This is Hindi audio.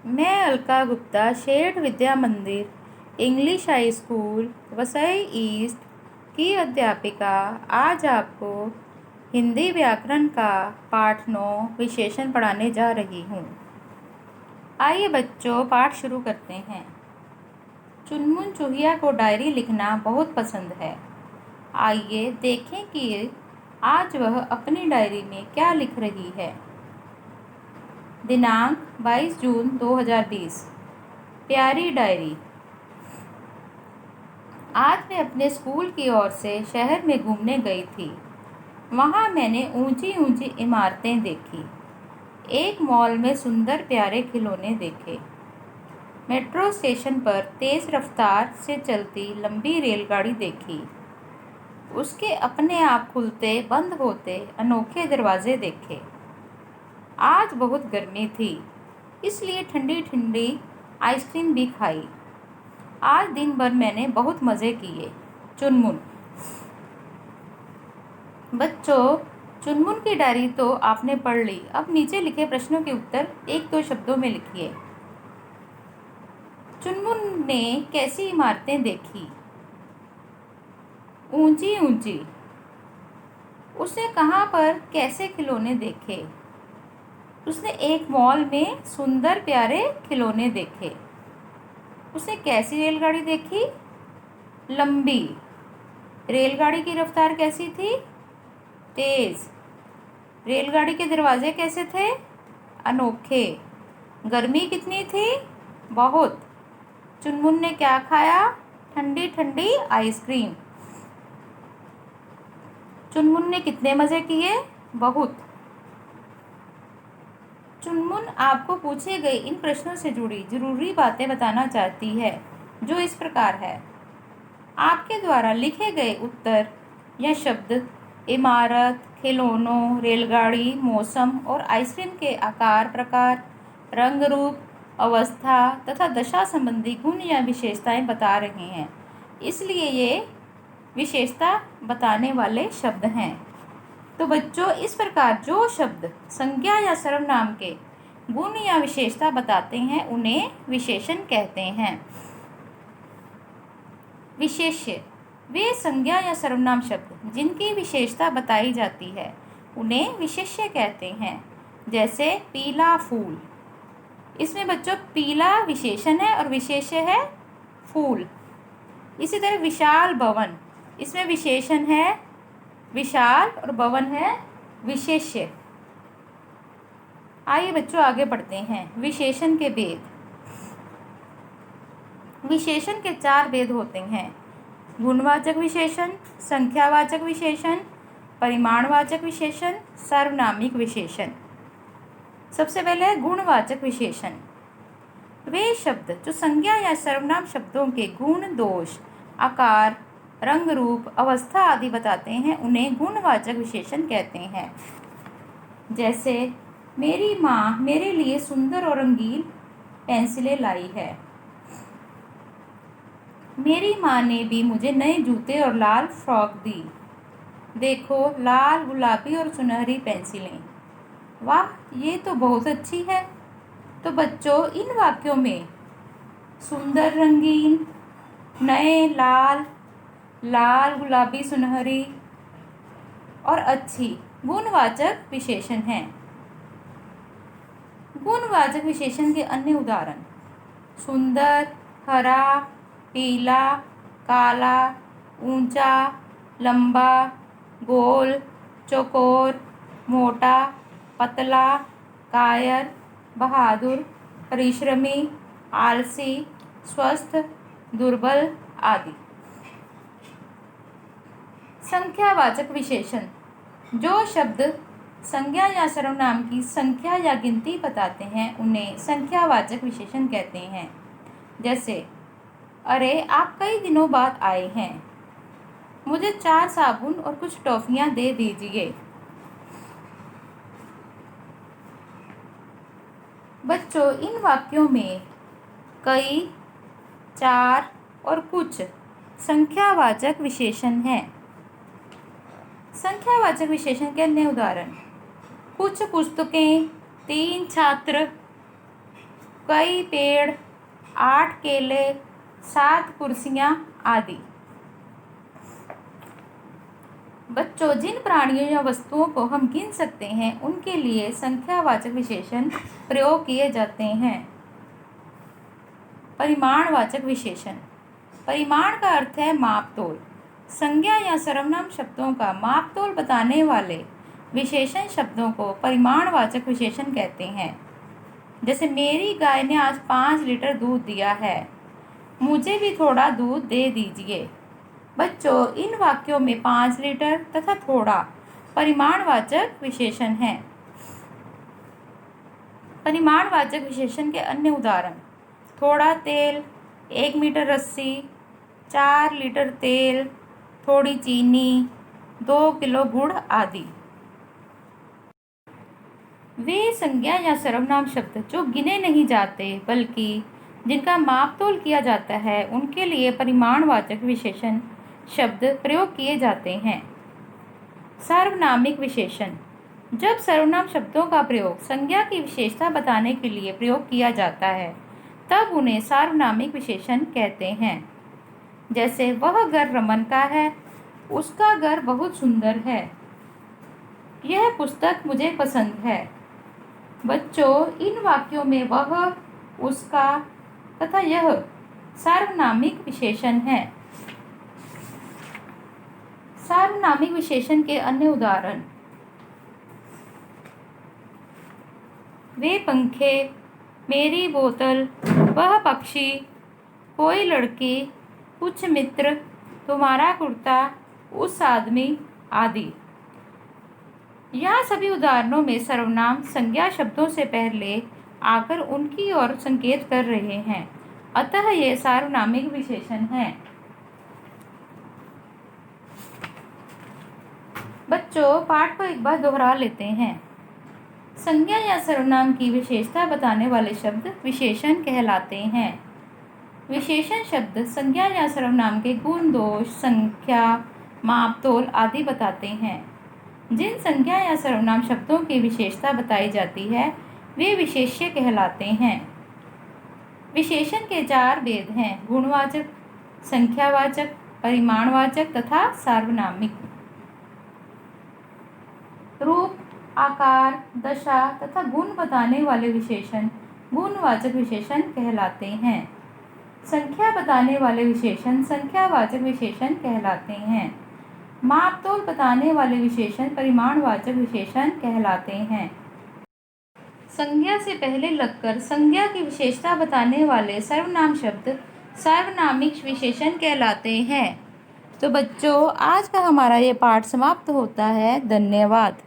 मैं अलका गुप्ता शेठ विद्या मंदिर English high school Vasai east की अध्यापिका आज आपको हिंदी व्याकरण का पाठ 9 विशेषण पढ़ाने जा रही हूँ। आइए बच्चों, पाठ शुरू करते हैं। चुनमुन चूहिया को डायरी लिखना बहुत पसंद है। आइए देखें कि आज वह अपनी डायरी में क्या लिख रही है। दिनांक 22 जून 2020। प्यारी डायरी, आज मैं अपने स्कूल की ओर से शहर में घूमने गई थी। वहाँ मैंने ऊंची ऊंची इमारतें देखी। एक मॉल में सुंदर प्यारे खिलौने देखे। मेट्रो स्टेशन पर तेज़ रफ्तार से चलती लंबी रेलगाड़ी देखी। उसके अपने आप खुलते बंद होते अनोखे दरवाजे देखे। आज बहुत गर्मी थी, इसलिए ठंडी ठंडी आइसक्रीम भी खाई। आज दिन भर मैंने बहुत मज़े किए। चुनमुन। बच्चों, चुनमुन की डायरी तो आपने पढ़ ली। अब नीचे लिखे प्रश्नों के उत्तर 1-2 शब्दों में लिखिए। चुनमुन ने कैसी इमारतें देखी? ऊंची ऊंची। उसने कहाँ पर कैसे खिलौने देखे? उसने एक मॉल में सुंदर प्यारे खिलौने देखे। उसने कैसी रेलगाड़ी देखी? लंबी। रेलगाड़ी की रफ्तार कैसी थी? तेज। रेलगाड़ी के दरवाजे कैसे थे? अनोखे। गर्मी कितनी थी? बहुत। चुनमुन ने क्या खाया? ठंडी ठंडी आइसक्रीम। चुनमुन ने कितने मज़े किए? बहुत। चुनमुन आपको पूछे गए इन प्रश्नों से जुड़ी जरूरी बातें बताना चाहती है, जो इस प्रकार है। आपके द्वारा लिखे गए उत्तर या शब्द इमारत, खिलौनों, रेलगाड़ी, मौसम और आइसक्रीम के आकार, प्रकार, रंग, रूप, अवस्था तथा दशा संबंधी गुण या विशेषताएं बता रहे हैं, इसलिए ये विशेषता बताने वाले शब्द हैं। तो बच्चों, इस प्रकार जो शब्द संज्ञा या सर्वनाम के गुण या विशेषता बताते हैं उन्हें विशेषण कहते हैं। विशेष्य, वे संज्ञा या सर्वनाम शब्द जिनकी विशेषता बताई जाती है उन्हें विशेष्य कहते हैं। जैसे पीला फूल, इसमें बच्चों पीला विशेषण है और विशेष्य है फूल। इसी तरह विशाल भवन, इसमें विशेषण है विशाल और भवन है विशेष्य। आइए बच्चों आगे बढ़ते हैं। विशेषण के भेद। विशेषण के 4 भेद होते हैं: गुणवाचक विशेषण, संख्यावाचक विशेषण, परिमाणवाचक विशेषण, सार्वनामिक विशेषण। सबसे पहले है गुणवाचक विशेषण। वे शब्द जो संज्ञा या सर्वनाम शब्दों के गुण, दोष, आकार, रंग, रूप, अवस्था आदि बताते हैं उन्हें गुणवाचक विशेषण कहते हैं। जैसे मेरी माँ मेरे लिए सुंदर और रंगीन पेंसिलें लाई है। मेरी माँ ने भी मुझे नए जूते और लाल फ्रॉक दी। देखो, लाल, गुलाबी और सुनहरी पेंसिलें। वाह, ये तो बहुत अच्छी है। तो बच्चों, इन वाक्यों में सुंदर, रंगीन, नए, लाल, गुलाबी, सुनहरी और अच्छी गुणवाचक विशेषण हैं। गुणवाचक विशेषण के अन्य उदाहरण: सुंदर, हरा, पीला, काला, ऊंचा, लंबा, गोल, चौकोर, मोटा, पतला, कायर, बहादुर, परिश्रमी, आलसी, स्वस्थ, दुर्बल आदि। संख्यावाचक विशेषण, जो शब्द संज्ञा या सर्वनाम की संख्या या गिनती बताते हैं उन्हें संख्यावाचक विशेषण कहते हैं। जैसे, अरे आप कई दिनों बाद आए हैं, मुझे 4 साबुन और कुछ टॉफियाँ दे दीजिए। बच्चों, इन वाक्यों में कई, 4 और कुछ संख्यावाचक विशेषण हैं। संख्यावाचक विशेषण के अन्य उदाहरण: कुछ पुस्तकें, 3 छात्र, कई पेड़, 8 केले, 7 कुर्सियाँ आदि। बच्चों, जिन प्राणियों या वस्तुओं को हम गिन सकते हैं उनके लिए संख्यावाचक विशेषण प्रयोग किए जाते हैं। परिमाणवाचक विशेषण। परिमाण का अर्थ है मापतोल। संज्ञा या सर्वनाम शब्दों का मापतोल बताने वाले विशेषण शब्दों को परिमाणवाचक विशेषण कहते हैं। जैसे मेरी गाय ने आज 5 लीटर दूध दिया है, मुझे भी थोड़ा दूध दे दीजिए। बच्चों, इन वाक्यों में 5 लीटर तथा थोड़ा परिमाणवाचक विशेषण हैं। परिमाणवाचक विशेषण के अन्य उदाहरण: थोड़ा तेल, 1 मीटर रस्सी, 4 लीटर तेल, थोड़ी चीनी, 2 किलो गुड़ आदि। वे संज्ञा या सर्वनाम शब्द जो गिने नहीं जाते बल्कि जिनका मापतोल किया जाता है उनके लिए परिमाणवाचक विशेषण शब्द प्रयोग किए जाते हैं। सार्वनामिक विशेषण। जब सर्वनाम शब्दों का प्रयोग संज्ञा की विशेषता बताने के लिए प्रयोग किया जाता है तब उन्हें सार्वनामिक विशेषण कहते हैं। जैसे वह घर रमन का है, उसका घर बहुत सुंदर है, यह पुस्तक मुझे पसंद है। बच्चों, इन वाक्यों में वह, उसका तथा यह सार्वनामिक विशेषण है। सार्वनामिक विशेषण के अन्य उदाहरण: वे पंखे, मेरी बोतल, वह पक्षी, कोई लड़की, कुछ मित्र, तुम्हारा कुर्ता, उस आदमी आदि। यहाँ सभी उदाहरणों में सर्वनाम संज्ञा शब्दों से पहले आकर उनकी ओर संकेत कर रहे हैं, अतः ये सार्वनामिक विशेषण हैं। बच्चों, पाठ को एक बार दोहरा लेते हैं। संज्ञा या सर्वनाम की विशेषता बताने वाले शब्द विशेषण कहलाते हैं। विशेषण शब्द संज्ञा या सर्वनाम के गुण, दोष, संख्या, मापतोल आदि बताते हैं। जिन संज्ञा या सर्वनाम शब्दों की विशेषता बताई जाती है वे विशेष्य कहलाते हैं। विशेषण के 4 भेद हैं: गुणवाचक, संख्यावाचक, परिमाणवाचक तथा सार्वनामिक। रूप, आकार, दशा तथा गुण बताने वाले विशेषण गुणवाचक विशेषण कहलाते हैं। संख्या बताने वाले विशेषण संख्यावाचक विशेषण कहलाते हैं। मापतोल बताने वाले विशेषण परिमाणवाचक विशेषण कहलाते हैं। संज्ञा से पहले लगकर संज्ञा की विशेषता बताने वाले सर्वनाम शब्द सार्वनामिक विशेषण कहलाते हैं। तो बच्चों, आज का हमारा ये पाठ समाप्त होता है। धन्यवाद।